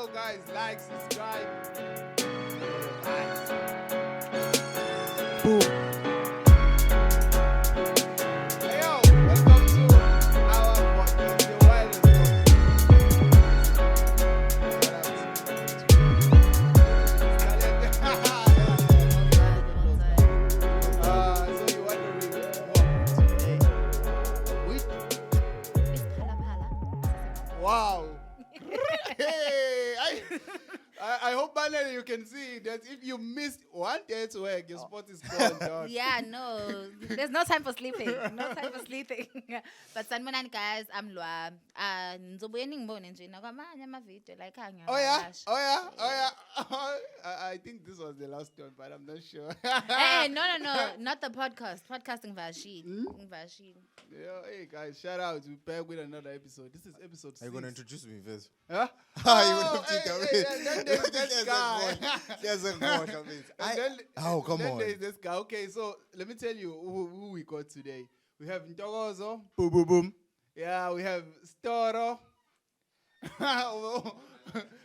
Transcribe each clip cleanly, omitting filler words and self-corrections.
Yo, guys, like, subscribe. Thanks. Boom. Hey, yo, welcome to our podcast, the Wildest podcast. So you wondering what today? Wow. Hey, I hope by now you can see that if you missed one day's work, your spot is gone, dog. Yeah, no. There's no time for sleeping. No time for sleeping. But sanibonani guys, I'm Lwa. Ngizobuye ningibone nje nakwamanye ama-video like Oh yeah. I think this was the last one, but I'm not sure. Hey, no, not the podcast. Podcasting Vashid. Yeah, hey guys, shout out. We're back with another episode. This is episode 6. Are you going to introduce me first? Huh? You will have to come in. Then there's this guy. There's a God, come in. Come then on. there's this guy. Okay, so let me tell you who we got today. We have Ntokozo. Boom, boom, boom. Yeah, we have Storo.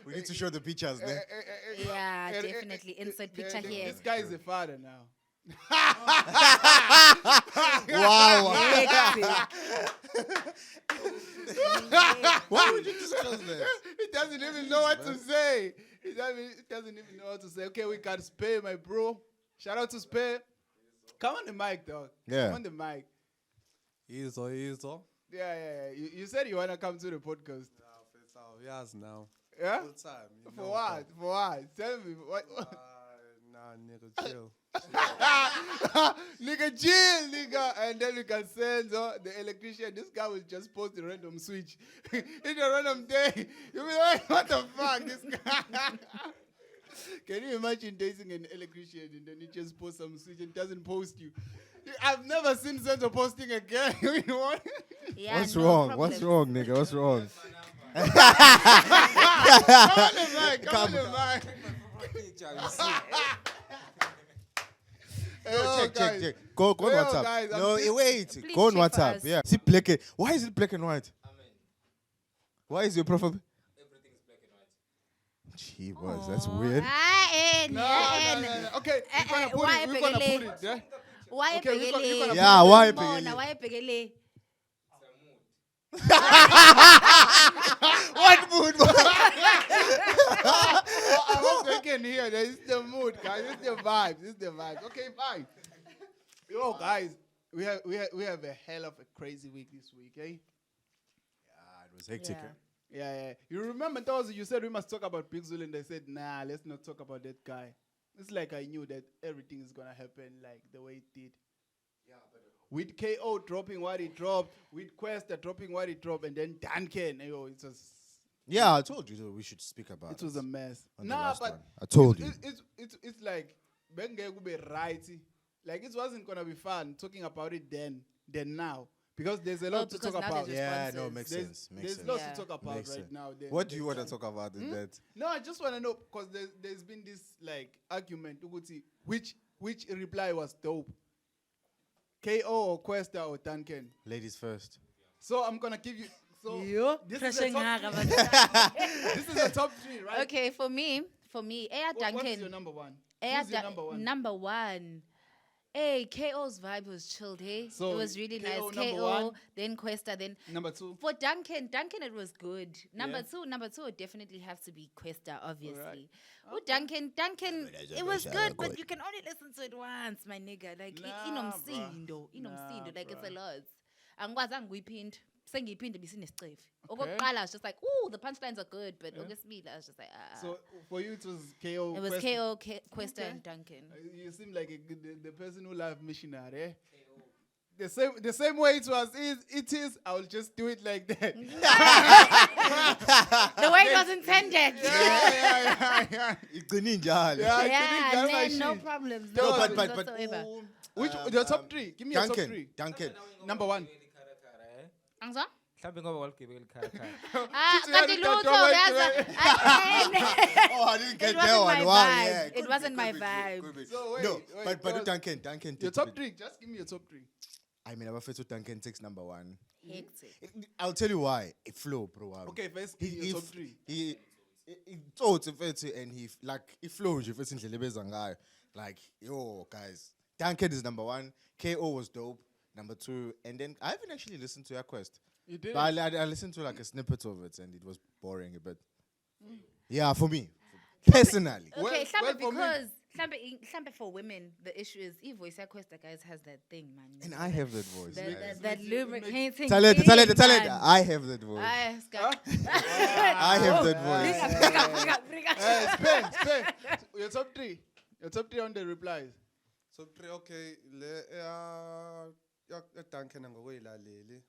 We need to show the pictures there. Yeah, definitely. Insert picture here. This guy is a father now. Wow. Hectic. Why would you discuss this? He doesn't even know what to say. He doesn't even know what to say. Okay, we got Spare, my bro. Shout out to Spare. Come on the mic, dog. Yeah. Come on the mic. Easy. Yeah. You said you want to come to the podcast. Yes, now. Yeah? Full time. For what? For what? Tell me. What? Nah, nigga, chill. Nigga, chill, nigga. And then you can send the electrician. This guy will just post the random switch. In a random day. You'll be like, what the fuck? This guy. Can you imagine dating an electrician and then he just posts some switch and doesn't post you? I've never seen Senzo posting again. You know what? Yeah, What's no wrong? problem. What's wrong, nigga? What's wrong? Come on the mic. Come on the mic. Hey, Check. Go on Yo, WhatsApp. guys, I'm No, busy. wait. Please Go on check for WhatsApp. us. Yeah. See black. Why is it black and white? Why is your profile? Everything is black and white. Gee, boys, that's weird. No. Okay, we're why gonna put Pegele? it. Yeah? Why Okay, we're gonna Pegele? Yeah, why Mona, Pegele? why Pegele? What mood? I hope they can hear. This is the mood, guys. This is the vibes. Okay, fine. Yo, guys, we have a hell of a crazy week this week, eh? Yeah, it was hectic. Yeah. eh? Yeah. You remember those you said we must talk about Big Zulu and they said, nah, let's not talk about that guy. It's like I knew that everything is gonna happen like the way it did. With KO dropping what he dropped, with Kwesta dropping what he dropped, and then Duncan, yo, it Yeah, I told you that we should speak about was a mess. on the Nah, last but one. I told you. it's like bengeke kube right. Like it wasn't gonna be fun talking about it then now because there's a lot to because talk now about. there's Yeah, sponsors. no, makes sense. Makes There's sense. lots Yeah. to talk about Makes right sense. now. What do you want to talk about in that? No, I just want to know because there's been this like argument. Ukuthi, which reply was dope? KO or Kwesta or Duncan? Ladies first. So I'm gonna give you. So Yo, this is the top 3, right? Okay, for me, Aya What is Duncan. your number one? Aya Who's your number one? Number one. Hey, KO's vibe was chilled, hey? So, it was really KO nice. number KO, one. then Kwesta, then Number 2. for Duncan, it was good. Number Yeah. two would definitely have to be Kwesta, obviously. Alright. With Duncan, it was good, but you can only listen to it once, my nigga. Like, Nah, inomsindo, like it's a bruh. lot. Angikwazanga ukuyiphinde. Sengiyiphinde bisinescefe. Okokuqala, I was just like, ooh, the punchlines are good, but okwesibili, I was just like, So for you, it was KO. It was Kwesta. KO, Kwesta, Okay. and Duncan. You seem like the person who loves missionary. Eh? The same way it is. I will just do it like that. The way it was intended. yeah. Iqine njalo. Yeah, Yeah, my man, no shit. problems. No, No but- problems but- whatsoever. Which your top 3? Give me your top 3. Duncan. Number 1. Angizwa? Mhlawumbe ngoba waligibela ikharakhara. Kanti lutho Don't yaza. Oh, I didn't get It that wasn't one. my Wow, vibe. yeah. It wasn't my vibe. So wait, No, wait, but go- Duncan. Your top 3. Just give me your top 3. I mean, Abafethu Duncan takes number 1. Hectic. I'll tell you why. It flow, bro. Okay, first give me your top 3. So it's and he like it flows if it's in the like yo guys. Duncan is number 1. KO was dope. Number 2, and then I haven't actually listened to Quest. You did. But I listened to like a snippet of it, and it was boring a bit. Yeah, for me, personally. Okay, Well, hlambe for me- because hlambe for women, the issue is voice Kwesta guys has that thing, man. And I have that voice. That lubricating. Talent. thing, man. I have that voice. Aye, Scott. I have that voice. Bring up. Spain. Your top 3. Your top 3 on the replies. So okay, Duncan and away la lily.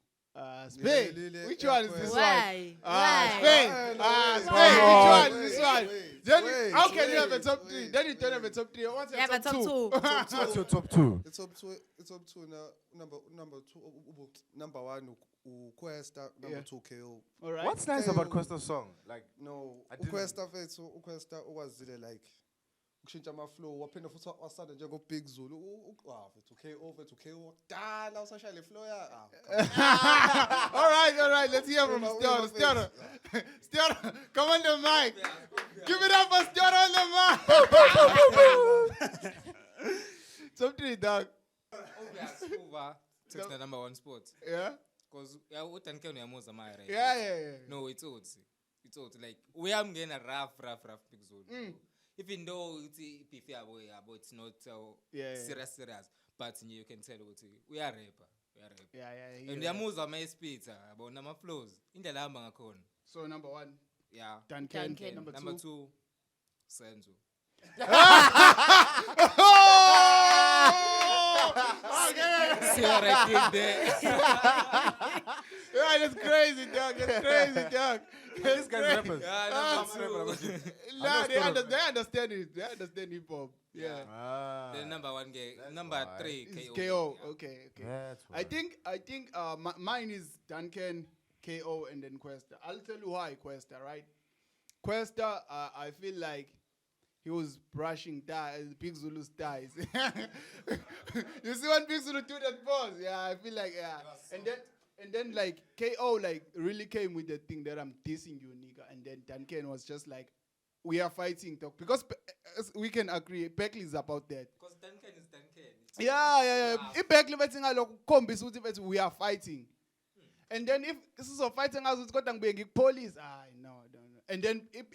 Spain. Lele, Which yeah, one is Kwesta. this Why? one? Why? Spain. Spain. Come Which on. one is this one? Then how can you have a top 3? Then you don't have a top 3. What's You your have a top 2? What's your top 2? It's up to now. Number 2. Number 1, Kwesta. Number 2, KO. All right. What's nice about Questa's song? Like, No, I didn't- Kwesta was like ukushintsha ama-flow waphinde futhi wasanda njengo-Big Zulu to KO dala usashaya le flow All right. Let's hear from Stiara. Stiara, come on the mic. Give it up for Stiara on the mic. Top 3, dog. Uva takes the number 1 spot. Yeah? because Yeah. no, it's like we are getting a rough big zone. Even though it's not serious, but you can tell we are rapper. Yeah. And the moves are my speed, about number flows in the lamba ngakona. So number 1, Yeah. Duncan. Number 2, Senzo. See what I did there? Yeah, that's crazy, dog. This guy's rappers. Nah, they understand it. They understand hip hop. Yeah. The number 1 game. Number 3, It's KO. KO. Okay. That's I think mine is Duncan, KO, and then Kwesta. I'll tell you why Kwesta, right? Kwesta, I feel like he was brushing Big Zulu's ties. You see when Big Zulu do that pose? Yeah, I feel like, yeah. And then like KO like really came with the thing that I'm dissing you, nigga. And then Duncan was just like, we are fighting, dog. Because we can agree, Beckley is about that. Because Duncan is Duncan. Yeah. If Beckley betting we are fighting. And then if this is a fighting house, it's got to be police. No. And then if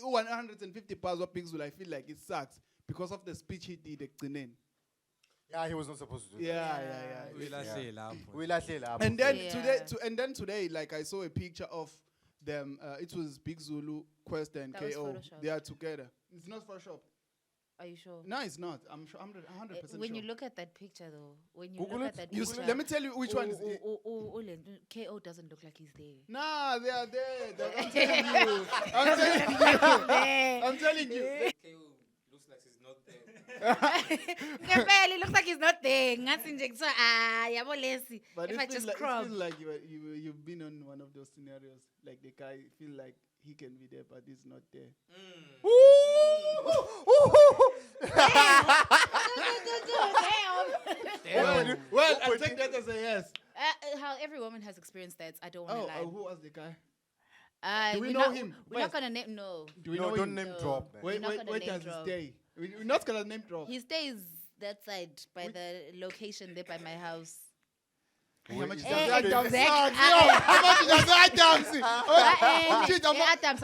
150 pounds of Big Zulu, I feel like it sucks because of the speech he did. Yeah, he was not supposed to do Yeah. that. And then Yeah. today, like I saw a picture of them. It was Big Zulu, Kwesta, and That was KO. Photoshopped. They are together. It's not Photoshop. Are you sure? No, it's not. I'm sure. I'm 100% sure. When you look at that picture, though, Google it. Let me tell you which one is it. KO doesn't look like he's there. Nah, they are there. I'm telling you. KO looks like he's not there. Ngempela, looks like he's not there. Ngathi nje kuthiwa yabo lesi. But If it I feels just like, crop. you've been on one of those scenarios. Like the guy feel like he can be there, but he's not there. Well, I'll take that as a yes. How every woman has experienced that. I don't want to lie. Who was the guy? Do we we're know not, him? We're not gonna name. No, Do we know don't him? name No. drop, man. Wait, We're not gonna where name does he drop. stay? We're not gonna name drop. he stays that side by the location there by my house. How much Is does that that exact- dance? How much does that dance?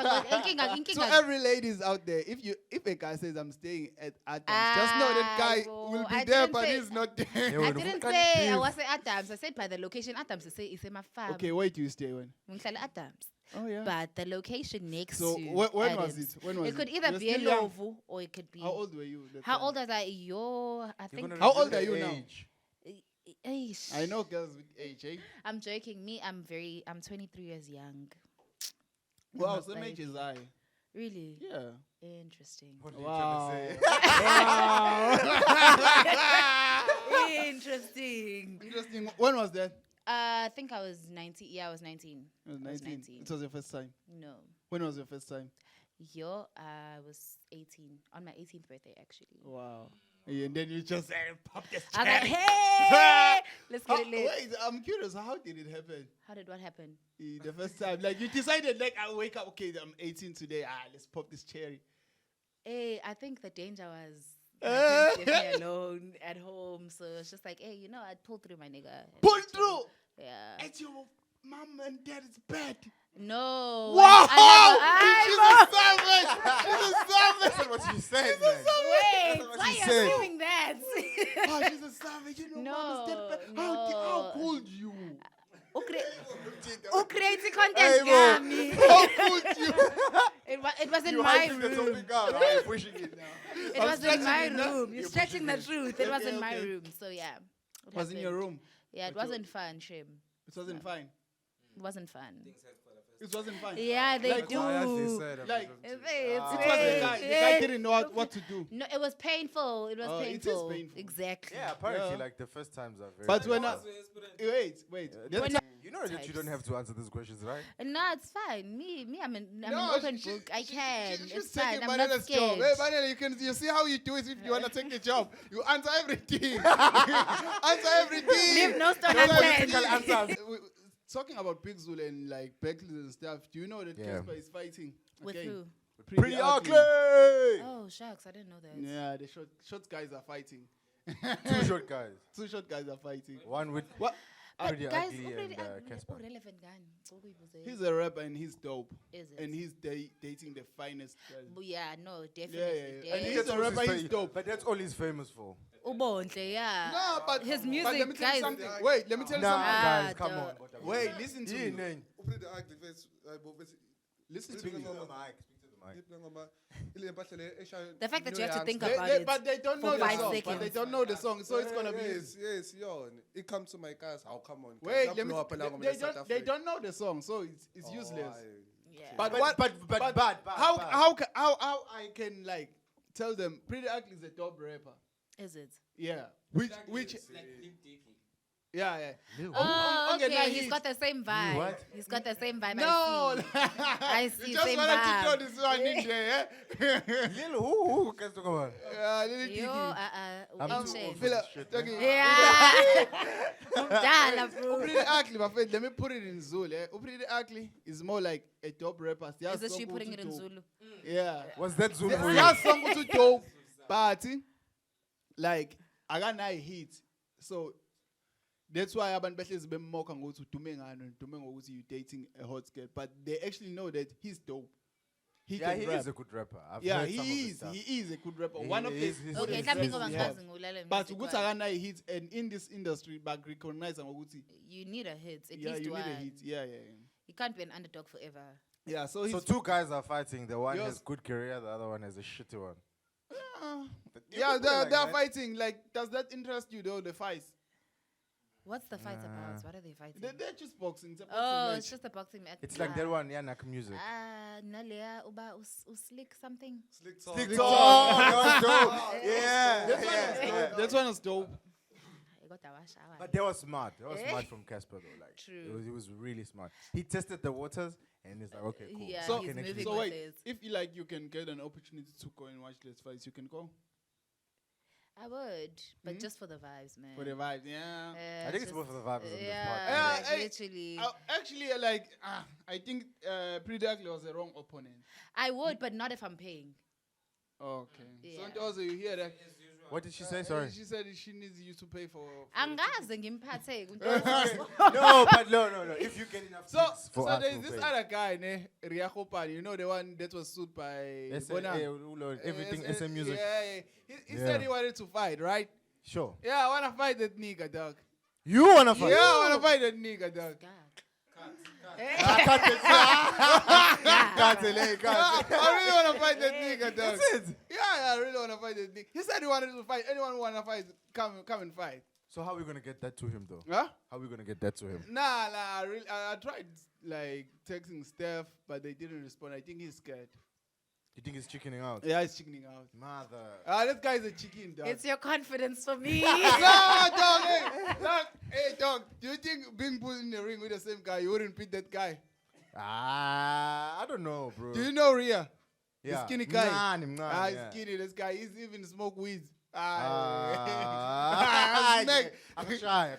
So every ladies out there, if a guy says I'm staying at Adams, just know that guy will be I there, didn't but say- he's not there. I didn't say I was at Adams. I said by the location. Adams. I say it's in my farm. Okay, where do you stay when? Ngihlala Adams. Oh yeah. But the location next So to when was Adams. it? When was It could it? either You're be a still young. Lovu or it could be. How old were you? that How time? old was I? I think. How old are you now? Eish. I know girls with age, eh? I'm joking. Me, I'm 23 years young. Wow, not same bad. age as I. Really? Yeah. Interesting. Wow. Interesting. Interesting. When was that? I think I was 19. Yeah, I was 19. It was I was 19. 19. It was your first time. No. When was your first time? I was 18. On my 18th birthday, actually. Wow. And then you just pop this I was like, cherry. hey, let's get it lit. Wait, I'm curious. How did it happen? How did what happen? The first time, like you decided, like I wake up, okay, I'm 18 today. Let's pop this cherry. Hey, I think the danger was my parents left me alone at home. So it's just like, hey, I'd pull through my nigga. Pull through. Yeah. At your mom and dad's bed. No. Wow! I She's a savage. That's what she said, man. Wait, That's what why she are said. you doing that? Oh, she's a savage. Mama's dead bed. No. How could you? Who creates content, Hey, bro. Gami? How could you? It was in You my hyping the room. topic up. I'm pushing it now. It I'm was in stretching my it now. room. You're You're stretching the truth. It was in my okay. room. So yeah. It was in your happened. room. Yeah, it wasn't fun, Shim. It wasn't fine. It wasn't fun. It wasn't fine. Yeah, they Like, do. Like, It's it was the guy. The guy didn't know what to do. No, it was painful. It was Oh, it is painful. painful. Exactly. Yeah, apparently, Yeah. like the first times are very. But when painful. wait. When You know that you don't have to answer these questions, right? No, it's fine. I'm an No, open book. I can. She's It's taking fine. I'm not Manela's scared. job. Hey, Manela, you see how you do it if you want to take the job. You answer everything. Answer everything. Leave no stone Answer unturned. everything. Talking about Big Zulu and like Beckley and stuff, do you know that Yeah. Casper is fighting? With again? who? Pretty ugly. Oh, shucks. I didn't know that. Yeah, the short guys are fighting. Two short guys. Two short guys are fighting. One with What? pretty Guys, ugly already and Casper. relevant gun. He's a rapper and he's dope. Is it? And he's dating the finest girl. Yeah, no, definitely. Yeah. And Yeah. he's a rapper, he's dope. But that's all he's famous for. Ubontle, yeah. No, but his but music, let me tell you guys. something. Wait, let me tell you Nah, something. guys, come duh. on. Wait, listen to me. Listen to me. The fact that you have to think They- about they- it. but they don't for know the 5 song. But seconds. they don't know the song, so it's gonna be. Yes, yo. It comes to my guys. How come on? Wait, let me. They don't know the song, so it's useless. Yeah. But how I can like tell them Pretty Ugly is a dope rapper. Is it? Yeah. Which yeah. Oh, okay, okay. now He's got the same vibe. what? He's got the same vibe. No. I see. You just Same wanted to vibe. throw this one in there, yeah? Lil, who can talk about? Little Yo, Kiki. I'm too insane. old for this shit, man. Yeah. Umdala, bro. Pretty Ugly, my friend. Let me put it in Zulu. Pretty Ugly is more like a dope rapper. Is it she putting it in Zulu? Yeah. Was that Zulu for you? That song was dope, but like I got nine hits, so that's why abantu behlezi bemmoka ngokuthi udume ngani udume ngokuthi you dating a hot girl, but they actually know that he's dope. He Yeah, can he rap. is a good rapper. I've Yeah, heard some of his he stuff. is a good rapper. He One of the is- he's Okay, Yes, mhlawumbe yes, ngoba yes. ngazi ngulale but music ukuthi why. akanayo hits, and in this industry back recognize ngokuthi You need a hit. At yeah, least you need one. a hit. Yeah. You can't be an underdog forever. Yeah, so So he's two guys are fighting. The one Yours- has good career, the other one has a shitty one. yeah, put it like they're that. fighting. Like, does that interest you though? The fights? What's the fight about? What are they fighting? They're just boxing. It's a boxing Oh, match. it's just a boxing match. It's like that one, yeah, Nak music. Nalea uba uslick something. Stick Slick talk. talk. That was dope. Yeah. That one yeah, is yeah. dope. That one is dope. I got a wash hour. But that was smart. That was smart from Casper though. Like True. He was really smart. He tested the waters and he's like, okay, cool. Yeah, I So, he's can actually moving so with wait, it. if you like, you can get an opportunity to go and watch Let's Fights. You can go I would, but just for the vibes, man. for the vibe. Yeah. I think it's more for the vibes than this Yeah, part. Yeah, like, hey, literally. Actually, like, I think Pretty Ugly was the wrong opponent. I would, but not if I'm paying. Okay. Yeah. So also you hear that? What did she say? Sorry. She said she needs you to pay for. Angaze ngimphathe. No, but no. If you get enough So, tips so for us, there's we'll this pay. other guy, ne, Ria Kopani, you know the one that was sued by Bona? Everything SM music. Yeah. He Yeah. said he wanted to fight, right? Sure. Yeah, I want to fight that nigga, dog. You wanna fight? Yeah, I want to fight that nigga, dog. Cancel, eh, cancel. I really want to fight that nigga, dog. That's it. Yeah, I really want to fight that nigga. He said he wanted to fight. Anyone who want to fight, come and fight. So how are we gonna get that to him though? Huh? How are we gonna get that to him? Nah, I tried like texting Steph, but they didn't respond. I think he's scared. You think he's chickening out? Yeah, he's chickening out. Mother. This guy's a chicken, dog. It's your confidence for me. No, dog. Hey, dog. Do you think being put in the ring with the same guy, you wouldn't beat that guy? I don't know, bro. Do you know Ria? Yeah. The skinny guy. Nah, He's skinny. This guy. He's even smoke weed. Ah, smack. I can try.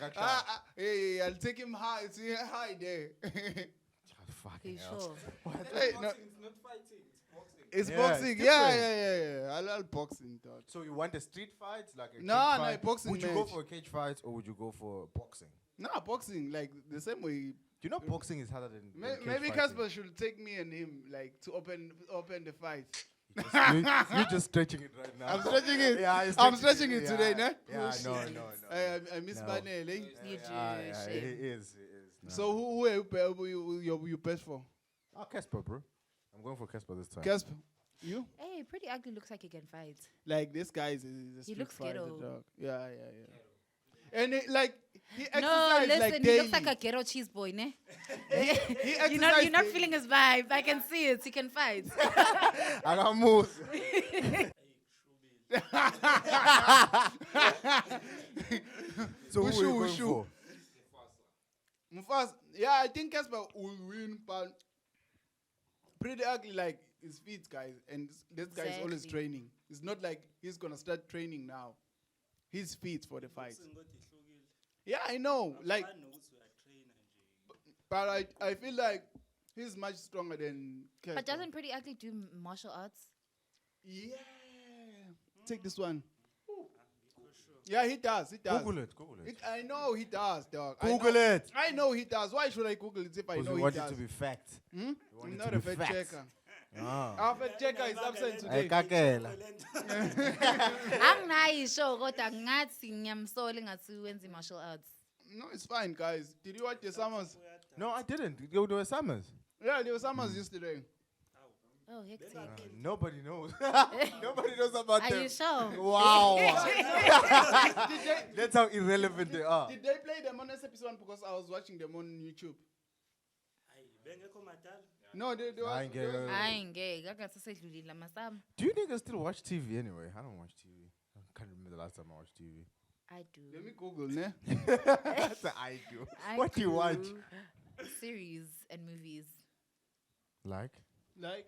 Hey, I'll take him high. It's high there. Fucking You hell. sure? Hey, no, It's not fighting, it's boxing. it's Yeah, boxing. it's Yeah. different. I'll boxing, dog. So you want a street fight, like a No, cage no, fight? boxing Would you go match. for a cage fight or would you go for boxing? Nah, boxing like the same way. Do you know boxing is harder than cage Maybe fighting? Casper should take me and him like to open the fight. You're just stretching it right now. I'm stretching it. Yeah, I'm stretching it yeah. today, ne? Yeah, no. I miss No. Banele. You do. Yeah, Shame. it is. No. So who you best for? Oh, Casper, bro. I'm going for Casper this time. Casper, you? Hey, Pretty Ugly looks like he can fight. Like this guy is a street looks fighter, ghetto. dog. Yeah. And he exercises No, listen, like he daily. looks like a ghetto cheese boy, ne? He You're not exercises feeling his vibe. I can see it. He can fight. I got moves. So who are you going for? Mufasa. Yeah, I think Casper will win, but Pretty Ugly like his feet, guys, and this guy is always Exactly. training. It's not like he's gonna start training now. His feet for the fight. Yeah, I know. Like, but I feel like he's much stronger than Casper. But doesn't Pretty Ugly do martial arts? Yeah. Take this one. Yeah, he does. Google it. I know he does, dog. Google it. I know he does. Why should I Google it if I Because know we he want does? it to be fact. Hmm? want I'm it not to a be fact facts. checker. Ah. Our fact checker is absent Hey, today. Kakela. Anginaisho kodwa ngathi ngiyamsola ngathi wenza martial arts. No, it's fine, guys. Did you watch the summers? No, I didn't. There were summers. Yeah, there were summers yesterday. Oh, hectic. Nobody knows. Nobody knows about Are them. you sure? Wow. That's how irrelevant they are. Did they play them on SAP1 because I was watching them on YouTube? No, they were. I ain't get it. Hayi ngeke akathi sedlulile amasam. Do you niggas still watch TV anyway? I don't watch TV. I can't remember the last time I watched TV. I do. Let me Google, ne? That's what I do. I What do you watch? do Series and movies. Like? Like?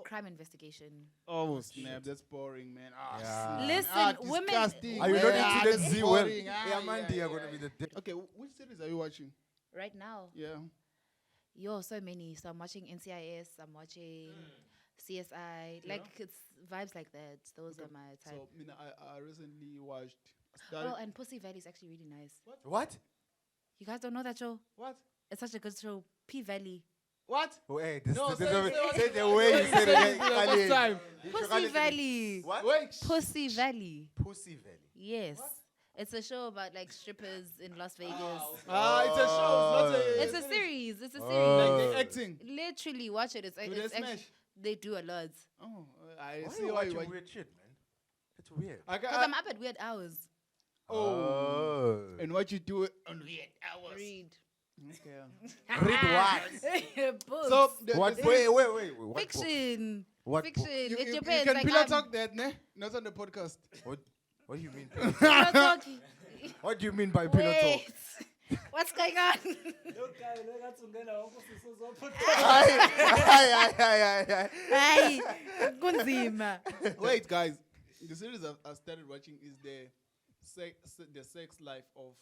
Crime investigation. Oh, snap. That's boring, man. Ah, Yeah. snap. Listen, women- disgusting, Are you man. not Ah, into the that's Z well? boring. Ah, Yeah, man, they are going to be the Okay, which series are you watching? Right now, Yeah. yo, so many. So I'm watching NCIS. I'm watching CSI. Like it's vibes like that. Those are my type. So, I recently watched. Oh, and Pussy Valley is actually really nice. What? You guys don't know that show? What? It's such a good show. P Valley. What? Oh, hey, this No, is say the what- way you said it. First time. Pussy Valley. What? Wait. Pussy Valley. Pussy Valley. Yes. It's a show about like strippers in Las Vegas. Ah, it's a show. It's not a. It's a series. It's a series. Like the acting. Literally, watch it. It's, Do it's they actually, smash? they do a lot. Oh, I Why are see you why watching you watch. weird shit, man? That's weird. Because I'm up at weird hours. Oh. And what you do on weird hours. Read. Okay. Read what? Books. So What? the- Wait. What book? Fiction. What Fiction. book? It you depends. can like, pillow I'm talk that, ne? Not on the podcast. What do you mean? pillow talking. What do you mean by pillow talk? Wait. What's going on? Aye. Hey, kunzima. Wait, guys. The series I started watching is the sex life of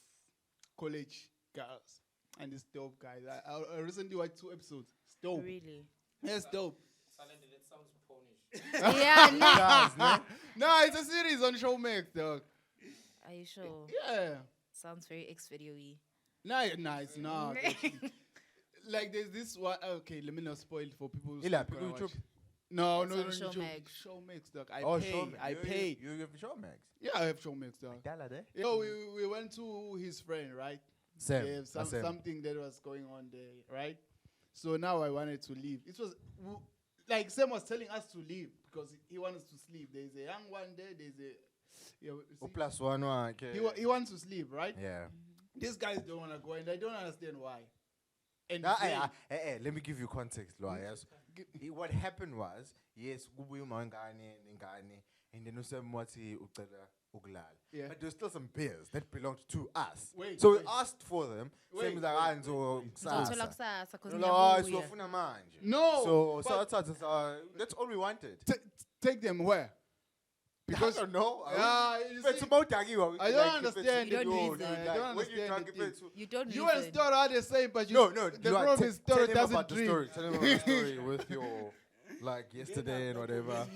college girls, and it's dope, guys. I recently watched 2 episodes. It's dope. Really? It's dope. Silently, that sounds ponish. Yeah, no. Guys, no? No, it's a series on Showmax, dog. Are you sure? Yeah. Sounds very X-video-y. No, it's not. actually. Like there's this one. Okay, let me not spoil it for people. who's Ila, not gonna YouTube? watch. No, It's no, on no, YouTube. Showmax. Showmax, dog. I Oh, pay. Showmax. I pay. You have Showmax. Yeah, I have Showmax, dog. Dollar there. Yo, we went to his friend, right? Sam. Yeah, something that was going on there, right? So now I wanted to leave. It was like Sam was telling us to leave because he wants to sleep. There's a young one there. There's a see, Plus one. Okay. he wants to sleep, right? Yeah. These guys don't want to go, and I don't understand why. And Let me give you context, Loa. Yes. What happened was, yes, and then Usam wati ucela ukulala. Yeah. But there's still some beers that belonged to us. Wait, so wait. we asked for them. Wait, Same like wait, Anzo Ngizothola Kusasa. kusasa 'cause No, ngiyabuya. siwafuna manje. No, So but that's all we wanted. take them where? Because I don't know. yeah, you It's see, about Tagiwa. I don't understand You it. don't dude. reason. I don't When you understand drunk, the if thing. it's- You don't You and listen. Store are the same, but you, No, the Lua, problem is tell Store him doesn't about the drink. story. Tell him about the story with your, like, yesterday and whatever.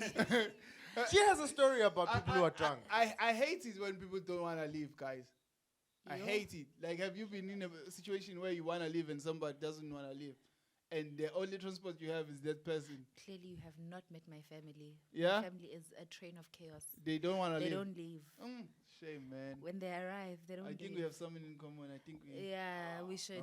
She has a story about people who are drunk. I hate it when people don't want to leave, guys. I You? hate it. Like, have you been in a situation where you want to leave and somebody doesn't want to leave? And the only transport you have is that person. Clearly, you have not met my family. Yeah? My family is a train of chaos. They don't want to They leave. don't leave. Shame, man. When they arrive, they don't I leave. think we have something in common. I think we... Yeah, we should.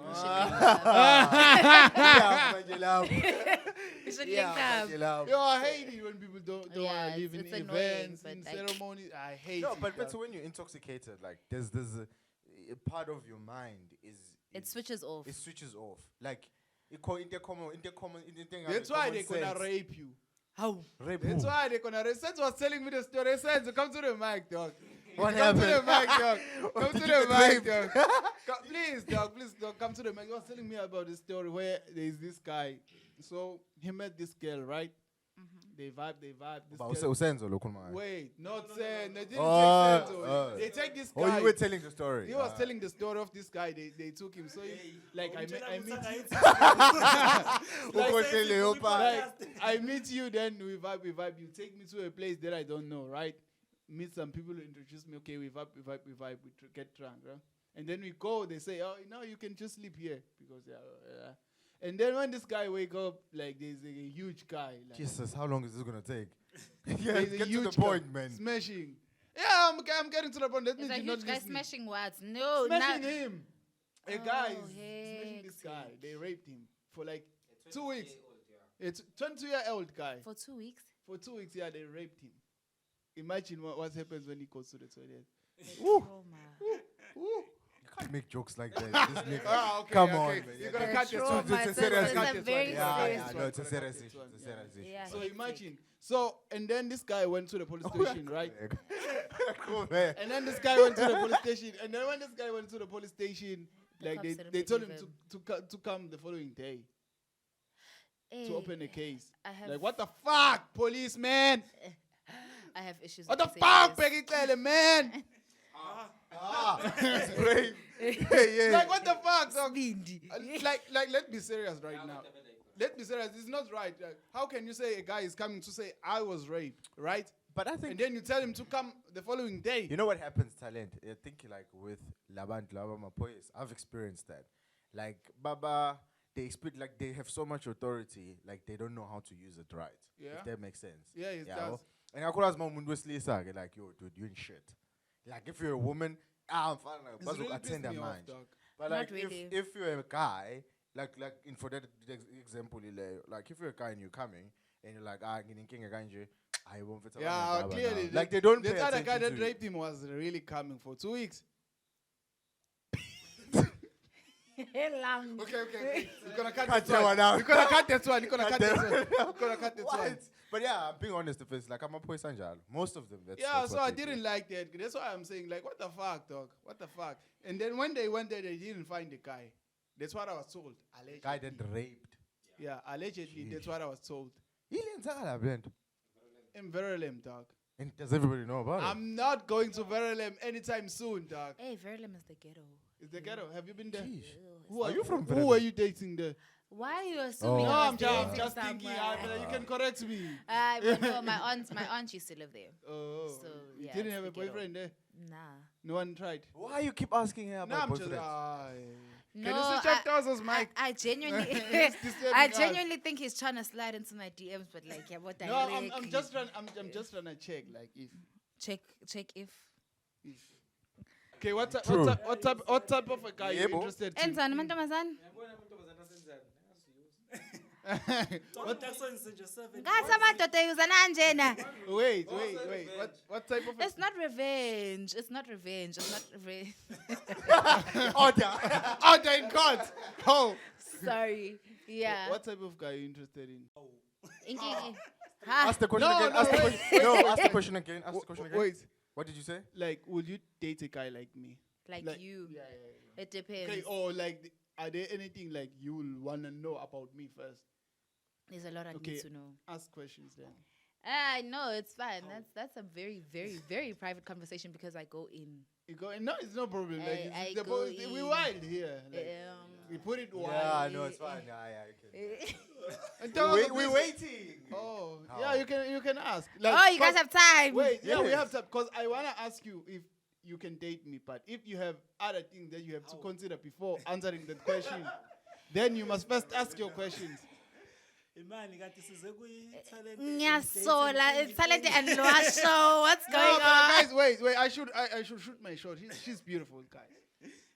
We should link up. Yo, I hate it when people don't want Yeah, to leave in it's annoying, events, but in like- ceremonies. I hate No, it. but dog. when you're intoxicated, like, there's a part of your mind It switches off. It switches off. Like, intercommon. That's why they're going to rape you. How? Rape That's who? why they're gonna. Sense was telling me the story. Sense, come to the mic, dog. What Come to the happened? mic, dog. Come to Did you the get mic, raped? dog. Please, dog, come to the mic. He was telling me about this story where there is this guy. So he met this girl, right? They vibe. This But girl, Usenzo, local man. wait, not saying. They didn't Oh, take Senzo. oh. They take this Oh, guy. you were telling the story. He was telling the story of this guy. They took him. So like I meet I meet you, then we vibe. You take me to a place that I don't know, right? Meet some people who introduce me. Okay, we vibe. We get drunk, right? And then we go. They say, oh, no, you can just sleep here because yeah. And then when this guy wake up, like there's a huge guy. Like, Jesus, how long is this gonna take? Yeah, there's a get to the huge point, guy man. Smashing. Yeah, I'm getting to the point. That Is means a you're not huge guy listening. smashing words? No, Smashing not. him. A guy is Oh, smashing this guy. hectic. They raped him for like 2 weeks. It's 22-year-old guy. For 2 weeks? For 2 weeks, yeah, they raped him. Imagine what happens when he goes to the toilet. Trauma. Ooh. You can't make jokes like that. This nigga. Ah, okay, Come okay. on, man. You're gonna Yeah, cut this trauma. one. It's a It's serious a cut. very Yeah, serious yeah, no, it's a serious issue. It's a serious issue. Yeah, So hectic. imagine. So, and then this guy went to the police station, right? Cool, man. And then this guy went to the police station. And then when this guy went to the police station, The like cops they didn't told him believe to come the following day Hey, to open a case. I have, Like, what the fuck, policeman? I have issues What with the saying fuck, this. Peggy Clay, man? It's brave. Yeah. Like, what the fuck, dog? Speedy. Like, let's be serious right now. Let's be serious. It's not right. Like, how can you say a guy is coming to say I was raped, right? But I And think then you tell him to come the following day. you know what happens, talent. I think like with Labant Lava Mapoyes, I've experienced that. Like Baba, they have so much authority, like they don't know how to use it right. Yeah. If that makes sense. Yeah, it does. And I could ask my mum like, yo, dude, you ain't shit. Like if you're a woman, I'm fine. It's Like, really attend pissed their me off, mind. dog. But Not like really. if you're a guy, like in for that example, like if you're a guy and you're coming and you're like, I won't fit Yeah, clearly. Like they don't The pay other guy attention that to you. raped him was really coming for 2 weeks. Lang. Okay. You're gonna cut Cut this that one. one out. You're gonna cut this one. You're gonna Cut cut that this one. one You're gonna cut this one. What? But yeah, I'm being honest. If it's like I'm a boy Sanjal, most of them. Yeah, that's so what I they do. didn't like that. That's why I'm saying, like, what the fuck, dog? What the fuck? And then when they went there, they didn't find the guy. That's what I was told. Allegedly. Guy that raped. Yeah, allegedly. That's what I was told. And In Verulam, dog. does everybody know about it? I'm not going to Verulam anytime soon, dog. Hey, Verulam is the ghetto. Is the ghetto? Have you been there? Jeez. Who Are you from Who Verulam? are you dating there? Why are you assuming Oh. No, I I'm was just, dating just thinking. someone? You can correct me. But no, my aunt used to live there. Oh, So, you yeah, didn't it's have the a ghetto. boyfriend there? Nah. No one tried? Why you keep asking her No, about I'm just. boyfriends? No, Can you switch up Towers' mic? I genuinely, It's disturbing I us. genuinely think he's trying to slide into my DMs, but like, yeah, what the No, heck? I'm just trying. I'm just trying to check, like, if. check if. Okay, what type of a guy you Yebo. interested in? Enzani mantombazane? Ngathi amadoda ayuzana kanjena. Wait. What type of? It's not revenge. It's not revenge. It's not revenge. Order in court. Oh. Sorry. Yeah. What type of guy are you interested in? Inki. Ha. Ask the question No, again. no, Ask the wait, question. No, ask the question again. Ask the question again. Wait, What did you say? like, would you date a guy like me? Like you. Yeah. It depends. Okay, or like, are there anything like you will wanna know about me first? There's a lot I Okay. need to know. Ask questions then. No, it's fine. That's a very, very, very private conversation because I go in. You go, no, it's no problem. Like, I the go we in. wild here. Like, we put it wild. Yeah, no, it's fine. Okay. And tell us the We're business. waiting. Oh, How? yeah, you can ask. Like, Oh, you guys 'cause- have time. Wait, yeah, we Yes. have time because I wanna ask you if you can date me, but if you have other things that you have to consider before answering that question, then you must first ask your questions. Imani kanti size kuyi-talent Ngiyasola, it's talent and Loa show. What's No, going but on? guys, wait. I should shoot my shot. She's beautiful, guys.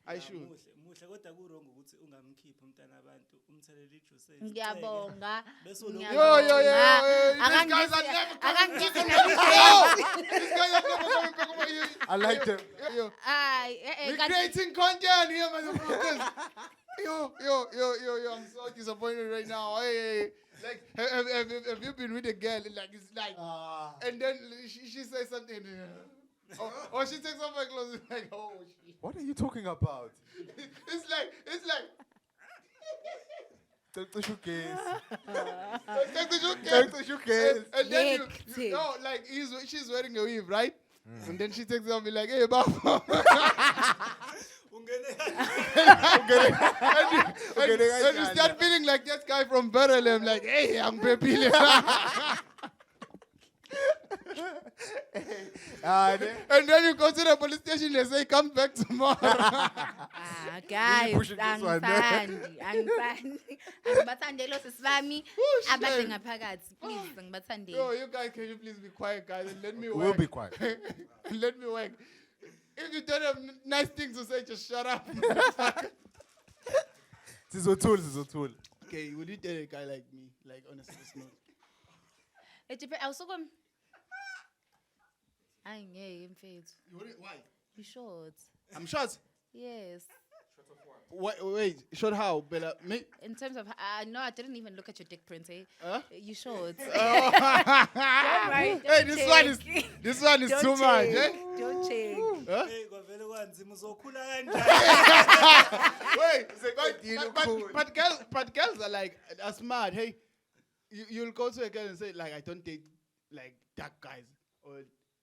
I should. muhle kodwa kurongo ukuthi ungamkhiphi umntana abantu umthelele ijuice Ngiyabonga. Bese ulokhu- Yo. These guys are Akangisi- never akangisi coming nokuhlezi. These guys are never coming back over here. I like them. Yo. Ay, We're kanti- creating content here, motherfuckers. Yo, I'm so disappointed right now. Hey. Like, have you been with a girl? Like, it's like, and then she says something. Or she takes off my clothes. It's like, oh, shit. What are you talking about? It's like, Take the shoecase. take the shoe Take the shoecase. and then Hectic. you no, like she's wearing a weave, right? And then she takes it off and be like, hey, Baba. and you start feeling like that guy from Bethlehem, like, hey, I'm Pepile. And then you go to the police station, they say, come back tomorrow. Guys, pushing this one, no? angithandi. Angibathande lo sisibami Oh, shit. abadle ngaphakathi. Please, angibathande. Yo, you guys, can you please be quiet, guys, and let me work. We'll be quiet. Let me work. If you don't have nice things to say, just shut up. This is a tool. Okay, would you tell a guy like me, like on a serious note? Awusukum. Angeke mfethu. Why? You short. I'm short. Yes. Wait, short how? Bella, me? In terms of, no, I didn't even look at your dick print, eh? Huh? You short. Oh. worry, Hey, don't this one is Don't too much, check. eh? Don't check. Huh? Hey, kwavele kwanzima uzokhula kanjani? Wait, but girls are like, are smart. Hey, you'll go to a girl and say, like, I don't date, like, dark guys. Or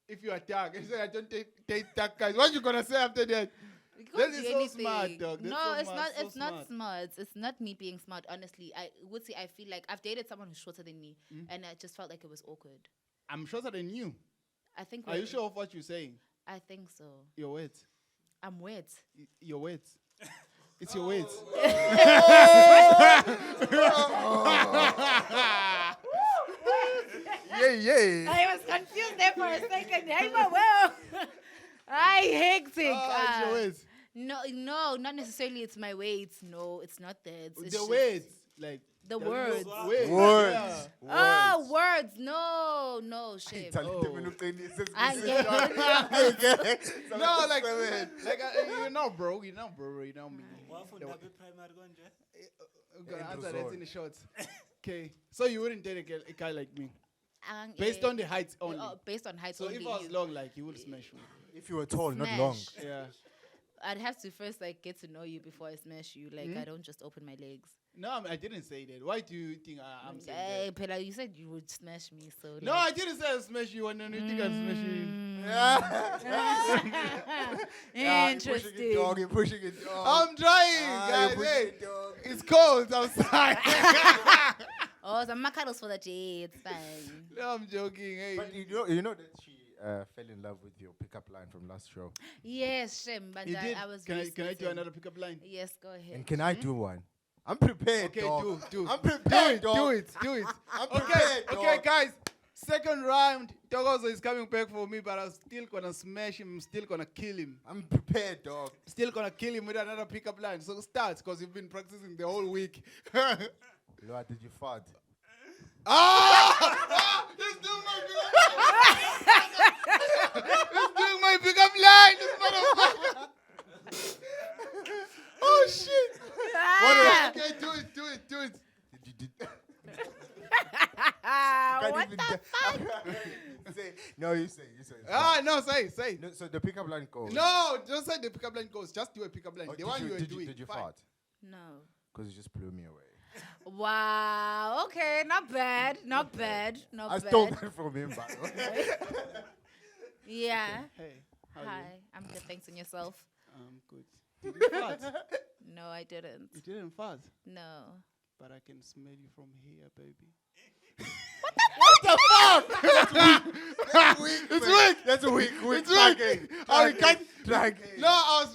if you are dark, you say, I don't date dark guys. What you gonna say after that? You That can't is do so anything. smart, dog. That's No, so it's smart, not. so It's not smart. It's not me being smart. Honestly, I would say I feel like I've dated someone who's shorter than me, and I just felt like it was awkward. I'm shorter than you. I think. Are you sure of what you're saying? I think so. Your weight. I'm wet. Your weight. It's your weight. Yeah. I was confused there for a second. Hey, but well, I hectic. It's your weight. No, not necessarily. It's my weight. No, it's not that. It's The just weight. Like, The words. weight. Words. Yeah. Oh, words. No, shit. Oh. I No, like you know, bro. You know me. Wafunda apha e-primary konje? I'm gonna answer Zone. that in the shorts. Okay, so you wouldn't date a guy like me based on the height only. Based on height So only. if I was long, like you would smash me. If you were tall, not Smash. long. Yeah. I'd have to first get to know you before I smash you. Like I don't just open my legs. No, I didn't say that. Why do you think I'm saying Hey, that? Pela, you said you would smash me, so. No, I didn't say I'll smash you. And then you think I'll smash you. Interesting. You're pushing it, dog. I'm trying, You're guys. pushing Hey, it, dog. it's cold outside. Oh, some cuddles for the day. It's fine. No, I'm joking. Hey. But you know that she fell in love with your pickup line from last show. Yes, Shem, but You did? I was. Can I do smitten. another pickup line? Yes, go ahead. And can I do one? I'm prepared, Okay, dog. do. I'm prepared, do dog. it. I'm Okay, prepared, okay, dog. guys. Second round, Togozo is coming back for me, but I'm still gonna smash him. I'm still gonna kill him. I'm prepared, dog. Still gonna kill him with another pickup line. So start, because you've been practicing the whole week. Lord, did you fart? He's doing my pickup line. He's doing my pickup line. This motherfucker. Oh shit. Ah, Okay, do it. Did what the fuck? say, no, you say. No, say. No, so the pickup line goes. No, just say the pickup line goes. Just do a pickup line. Oh, the one you were doing. Did you Fine. fart? No. Because you just blew me away. Wow. Okay, not bad. Not bad. Not I bad. stole that from him, by the way. Yeah. Hey, how are you? Hi. I'm good. Thanks, and yourself? Good. Did you fart? No, I didn't. You didn't fart, No. but I can smell you from here, baby. It's weak. That's a weak. It's weak. Oh, you can't. Like, No, I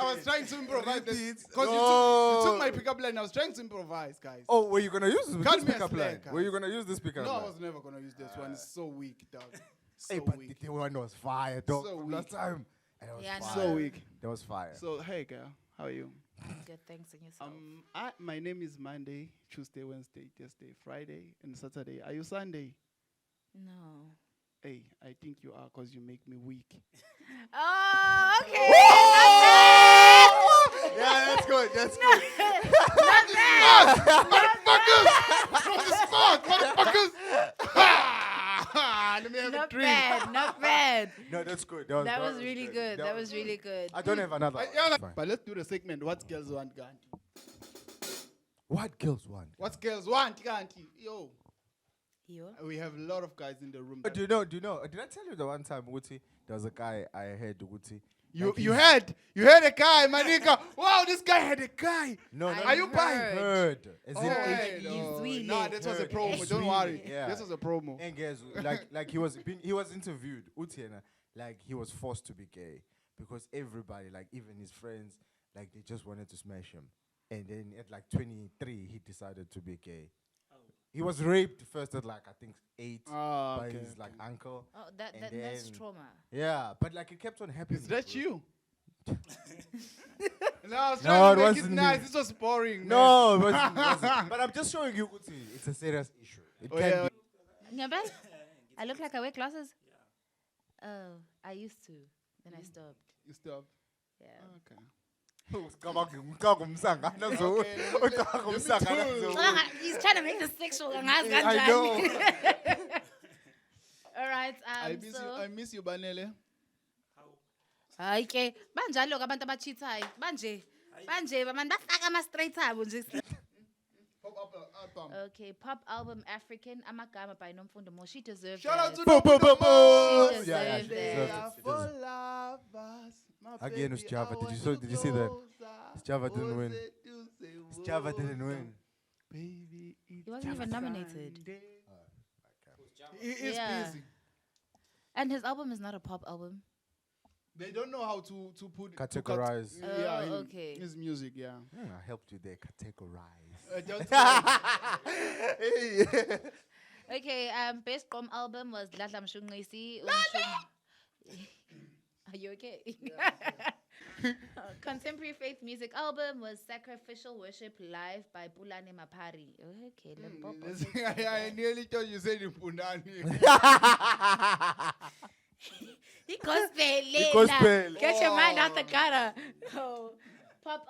was trying to improvise this because you took my pickup line. I was trying to improvise, guys. oh, were you gonna use this Cut me a pickup slack, line? guys. Were you gonna use this pickup No, line? I was never gonna use this one. It's so weak, dog. So Hey, but weak. the one was fire, dog. So from weak. last time. And it was Yeah, fire. So weak. That was fire. So hey, girl, how are you? Good. Thanks, and yourself? My name is Monday, Tuesday, Wednesday, Thursday, Friday, and Saturday. Are you Sunday? No. Hey, I think you are because you make me weak. Oh, okay. Yeah, that's good. That's good. Not bad. Motherfuckers! Let me have a Not drink. bad. Not bad. No, that's good. That was really good. That was really good. I don't have another. one. Fine. But let's do the segment. What girls want, Ganti? What girls want? What girls want, Ganti? Yo, You? we have a lot of guys in the room. Do you know? Did I tell you the one time, Wuti, there was a guy I heard, Wuti. You had a guy, my nigga. Wow, this guy had a guy. No, Are you buying? Heard. As in, Hey, Izwile. Nah, this was a Heard. promo. Don't worry. Yeah. This was a promo. and guys, like he was interviewed, Utiena, like he was forced to be gay because everybody, like even his friends, like they just wanted to smash him. And then at like 23, he decided to be gay. He was raped first at like I think 8 Ah, by okay, his like uncle. Oh, And that's then- trauma. Yeah, but like it kept on happening. Is that bro. you? No, I was No, trying it to make it wasn't nice. me. This was boring. No, it wasn't. But I'm just showing you, Uti, it's a serious issue. It Oh, can yeah. be. Nyabel? I look like I wear glasses? Oh, I used to. Then I stopped. You stop. Yeah. Okay. He's trying to make this sexual. I know. All right. I miss you, Banele. Hayi ke banjalo ke abantu abachithayo manje abantu bafaka ama straight abo nje. Pop up album. Okay, pop album African amagama by Nomfundo Mo. She deserved Shout out that. to She Yeah, deserved she that. deserved it. She deserved it. Again, it's Java. Did you see that? Java didn't win. Java didn't win. Baby, He wasn't even nominated. He is Yeah. busy. And his album is not a pop album. They don't know how to put Categorize. yeah, Oh, okay. his music. Yeah. I helped you there. Categorize. Don't Okay, best Qom album was Dladla Mshunqisi. Are you okay? Contemporary faith music album was Sacrificial Worship Live by Pulane Mapari. Okay, Limpopo. I nearly thought you said Impundani. He gospel. gospel. Get your mind out the gutter. Oh, pop.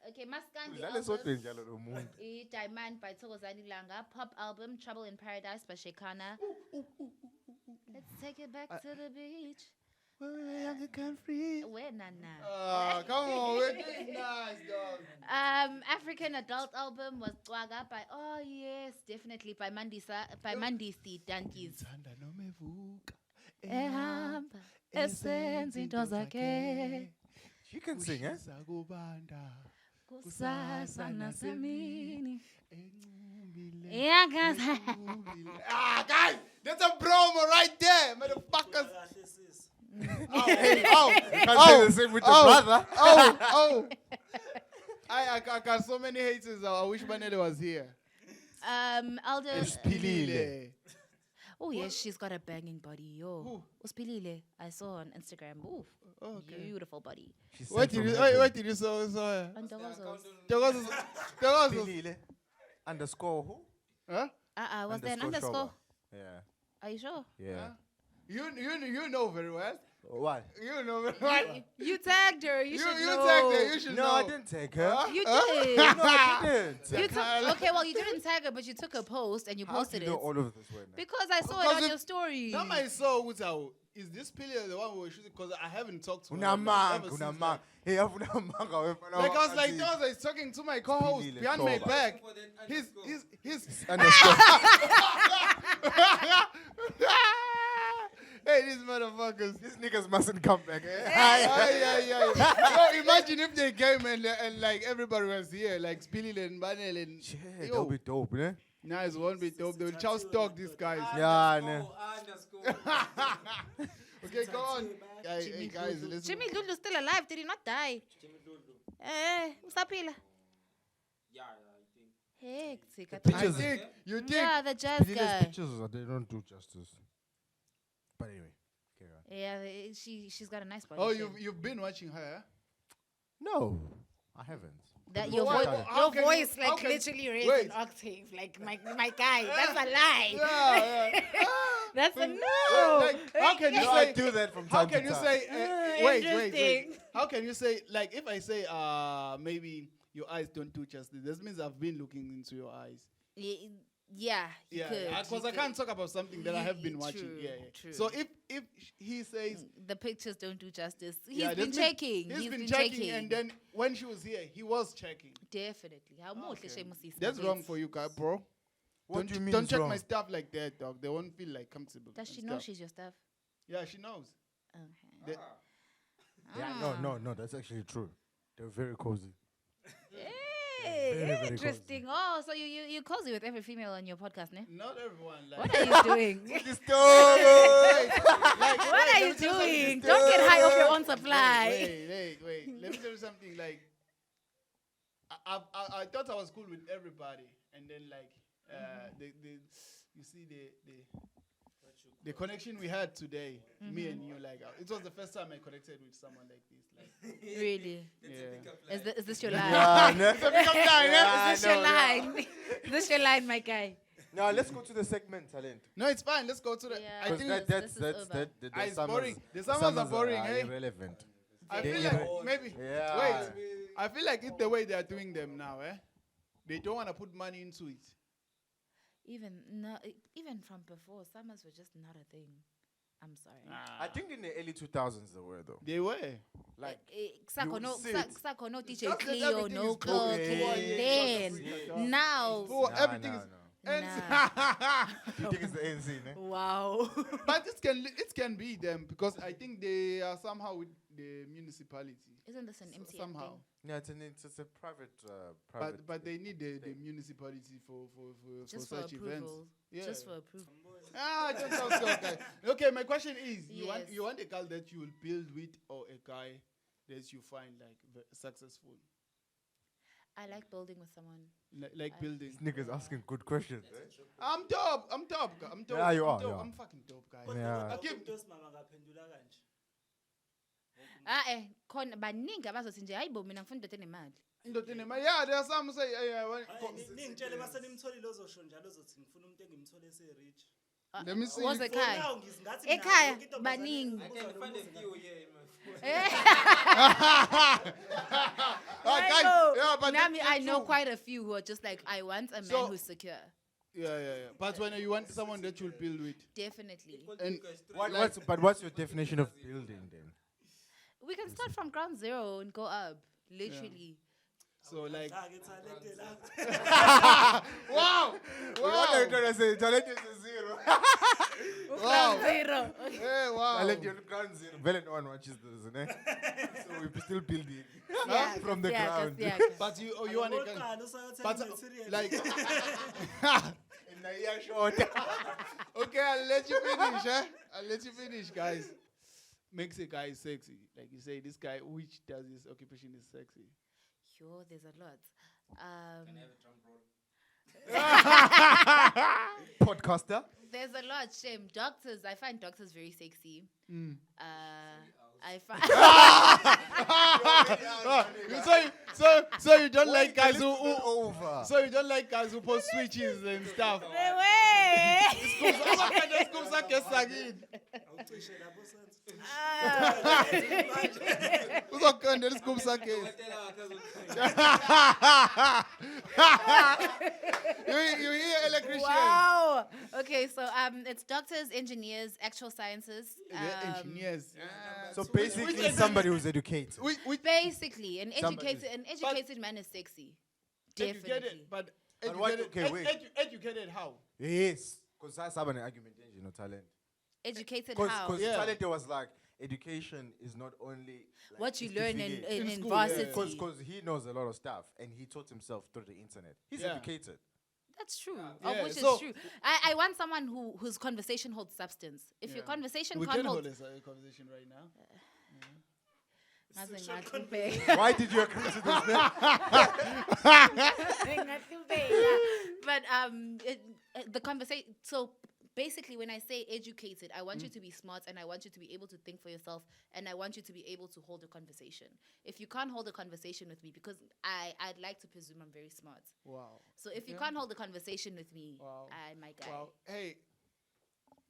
Okay, Maskandi Udlale album. sodwa njalo lo muntu. Diamond by Thokozani Langa. Pop album Trouble in Paradise by Shekana. Let's take it back to the beach. Where Nana? Come on, we're doing nice, dog. African adult album was Twaga by definitely by Mandisi Donkeys. Ehamba esenza into zakhe She can sing, eh? kusasa nasemini. Guys, that's a promo right there, motherfuckers. You can't say the same with your brother. I got so many haters. I wish Banele was here. Elder. Sphilile. Oh yes, she's got a banging body. Yo, Sphilile. I saw on Instagram. Ooh, beautiful body. What did you saw her? And Togozo's. Sphilile. Underscore who? Huh? was there an Underscore underscore? Shoba. Yeah. Are you sure? Yeah. You know very well. What? You know what? You tagged her. You You should you know. tagged her. You should No, know. I didn't take her. You Huh? did. No, I didn't. You took, okay, well, you didn't tag her, but you took a post and you How do posted you know it. all of this right now? Because I saw it Because on it- your story. Now I saw Utau. Is this Pillar the one we were shooting? Because I haven't talked to her. Unamanga, ever since, unamanga. Hey, unamanga. Like I was like, I was talking to my co-host Sphilile behind my Toba. back. For that His underscore. Underscore. Hey, these motherfuckers. These niggas mustn't come back. Eh? Yo, imagine if they came and like everybody was here, like Sphilile and Banel and Shit, yo, that'll be dope, eh? nice, won't be dope. They will just stalk these guys. Yeah, no. Underscore. Okay, go on. Hey, guys, listen. Jimmy Lulu's still alive. Did he not die? Usapila. Yeah, I think. Hectic. I Pictures. think you think Yeah, the jazz Philile's guy. pictures, they don't do justice. But anyway, carry on. Yeah, she's got a nice body. Oh, shape. you've been watching her? Eh? No, I haven't. That But your, why- vo- how your can you- voice how like can- literally raised wait. an octave, like my guy. That's a lie. Yeah. That's a Like, no. how can you No, say? I do that from How time can to you time. say? Wait. Interesting. How can you say? Like, if I say, maybe your eyes don't do justice. This means I've been looking into your eyes. Yeah, you Yeah, could. because you I can't could. talk about something that I have been watching. True, Yeah. true. So if he says The pictures don't do justice. He's yeah, been that means checking. he's been checking, and then when she was here, he was checking. Definitely. How more Okay. That's That's wrong for you, guy, bro. What don't do you mean Don't is check wrong? my stuff like that, dog. They won't feel like comfortable. Does and she know stuff. she's your stuff? Yeah, she knows. Okay. The- Yeah, no, that's actually true. They're very cozy. Hey, Very, very interesting. Oh, so you cozy with every female on your podcast, ne? Not everyone. Like, What are you doing? This story. What are you doing? Don't get high off your own supply. Wait. Let me tell you something. Like, I thought I was cool with everybody, and then like, you see the connection we had today, me and you, like, it was the first time I connected with someone like this. Like, Really? yeah. Is this your line? Yeah, no. Is this your line? Is this your line, my guy? Now let's go to the segment, talent. No, it's fine. Let's go to the. Yeah. I Because think this is over. it's boring. The summers are boring, hey? irrelevant. I They're feel like maybe. Yeah. Wait, I feel like it's the way they are doing them now, eh? They don't want to put money into it. Even from before, summers were just not a thing. I'm sorry. I think in the early 2000s they were though. They were. Like Sako you no sit. Sako no DJ Just that Cleo, everything no is clock. broken. Then Yeah. now, Oh, Nah, everything nah, is. no. And You think it's the ANC, ne? wow. but it can be them because I think they are somehow with the municipality. Isn't this an MTN Somehow. thing? No, it's a private private. But they need the municipality for Just for such events. approval. Yeah. Just for approval. Don't sound so okay. Okay, my question is: Yes. you want a girl that you will build with, or a guy that you find like successful, I like building with someone. like building? These niggas asking good questions. Eh? I'm dope. Yeah, you are, dope. you are. I'm fucking dope, guy. Yeah. I give- Khona baningi abazothi nje hayibo mina ngifuna indoda enemali. Yeah, there are some who say, ningitshele base nimtholile ozosho njalo ozothi ngifuna umuntu engimthole ese-rich. let me see. Was if- ekhaya? Now ngathi Ekhaya mina, yonke baningi. I can find a few here in my phone. Yeah, but Nami, that's I know true. quite a few who are just like, I want a man So- who's secure. Yeah. But when you want someone that you'll build with, Definitely. and What's your definition of building then? We can start from ground zero and go up. Literally. so like, Ke talente la. wow, What are you trying to say? Talent is a zero. wow, Zero. hey, wow. Talent is ground zero. Very no one watches this, ne? So we're still building Yeah, from the yeah, ground. yeah. But you want a girl, Okokuqala usayothenga but i-material. like, In a year short. okay, I'll let you finish, I'll let you finish, guys. Makes a guy sexy, like you say. This guy, which does his occupation, is sexy. Yo, there's a lot. Can I have a drum roll? Podcaster. There's a lot. Shame. Doctors. I find doctors very sexy. I find. So you don't like guys who over. so you don't like guys who post switches and stuff. Way. Isikuza ke sakini. Awucishe lapho senze. Uzokanda isigubhu sakhe. You hear electrician. Wow. Okay, so it's doctors, engineers, actual sciences. They're engineers. So basically, somebody who's educated. Basically, an Somebody- educated man is sexy. Definitely. Educated, but But what- educated, okay, wait. educated how? Yes, because that's an argument, talent. Educated Because how? Yeah. talent was like education is not only like, What you learn in certificate. In in school, yeah. varsity. Because he knows a lot of stuff and he taught himself through the internet. He's Yeah. educated. That's true. Yeah, Of which so- is true. I want someone whose conversation holds substance. If your Yeah. conversation We can't can hold hold a conversation right now. nothing, Short nothing conversation. big. Why did you agree to this? Nothing big, yeah. But the conversation. So basically, when I say educated, I want you to be smart, and I want you to be able to think for yourself, and I want you to be able to hold a conversation. If you can't hold a conversation with me, because I'd like to presume I'm very smart. Wow. So if you Yeah. can't hold a conversation with me, Wow. my guy. Wow. Hey,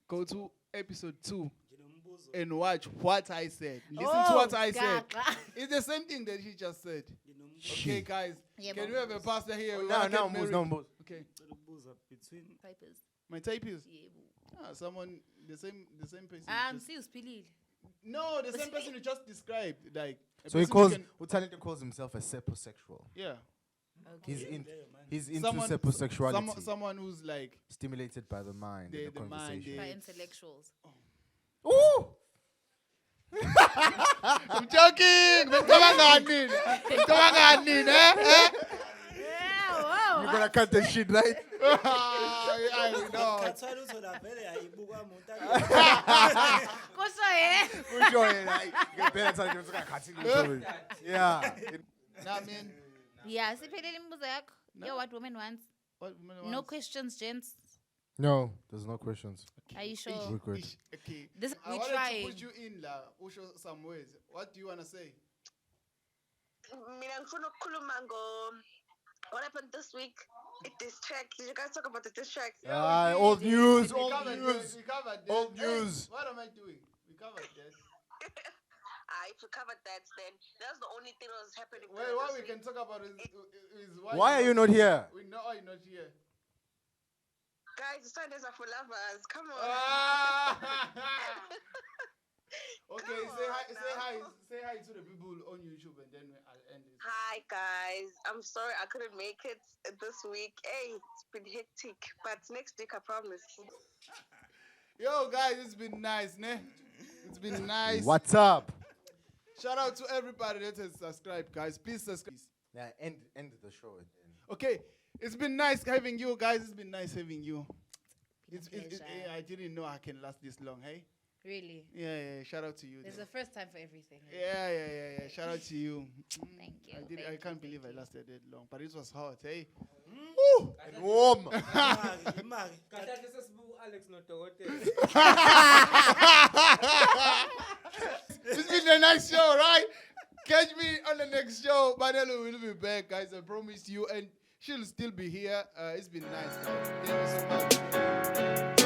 go to episode 2 Nginombuzo. and watch what I said. Listen to Oh, what I said. gaga. It's the same thing that he just said. Nginombuzo. Okay, guys. Yeah, Can but- we have a pastor here? We No, wanna no, get Muz, married. no, Muz. Okay. Ngicela ukubuza between Pipers. My type is Yeah, boo. someone the same person. just- See, Sphilile. no, the same person you just described. Like a So he person calls who can- talent calls himself a saposexual. yeah. Okay. He's into Someone- saposexuality. Someone who's like Stimulated by the mind The- and the the mind, conversation. By yeah. intellectuals. Ooh! I'm joking. Ngicabangani? Ngicabangani, eh? Yeah, wow. You're gonna cut the shit, right? I know. Khathwala uthola vele ayibukwa umuntu Kusho, eh? Kusho yena, hayi, ngempela Thandi usekakhathile umsebenzi. Yeah. Nah, man. Yeah, siphelele imibuzo yakho. Yo, what woman wants? What woman No wants? questions, gents. No, there's no questions. Are you sure? We're good. Ish, okay. This I we wanted trying. to put you in la, usho some ways. What do you wanna say? Mina ngifuna ukukhuluma what happened this week. This track. Did you guys talk about the diss track? Old news, We old covered news. this, we covered this. Old Hey, news. what am I doing? We covered this. If you covered that, then that's the only thing that was happening. Well, what we this can week. talk about is Why are you not here? We know why you're not here. Guys, Sundays are for lovers. Come on. Okay, Come say hi, on now. say hi to the people on YouTube, and then I'll end this. Hi guys. I'm sorry I couldn't make it this week. Hey, it's been hectic, but next week I promise. Yo, guys, it's been nice, ne? It's been nice. What's up? Shout out to everybody that has subscribed, guys. Please subscribe. Yeah, end the show. And then. Okay, it's been nice having you, guys. It's been nice having you. Been a pleasure. I didn't know I can last this long, hey? Really. Yeah. Shout out to you. There's then. a first time for everything. Yeah. Shout out to you. Thank you. I can't believe I lasted that long, but it was hot, hey? And warm. imali. Kahle sesibuka Alex noDokotela. It's been a nice show, right? Catch me on the next show. Banelo will be back, guys. I promise you. And she'll still be here. It's been nice, guys. Thank you so much.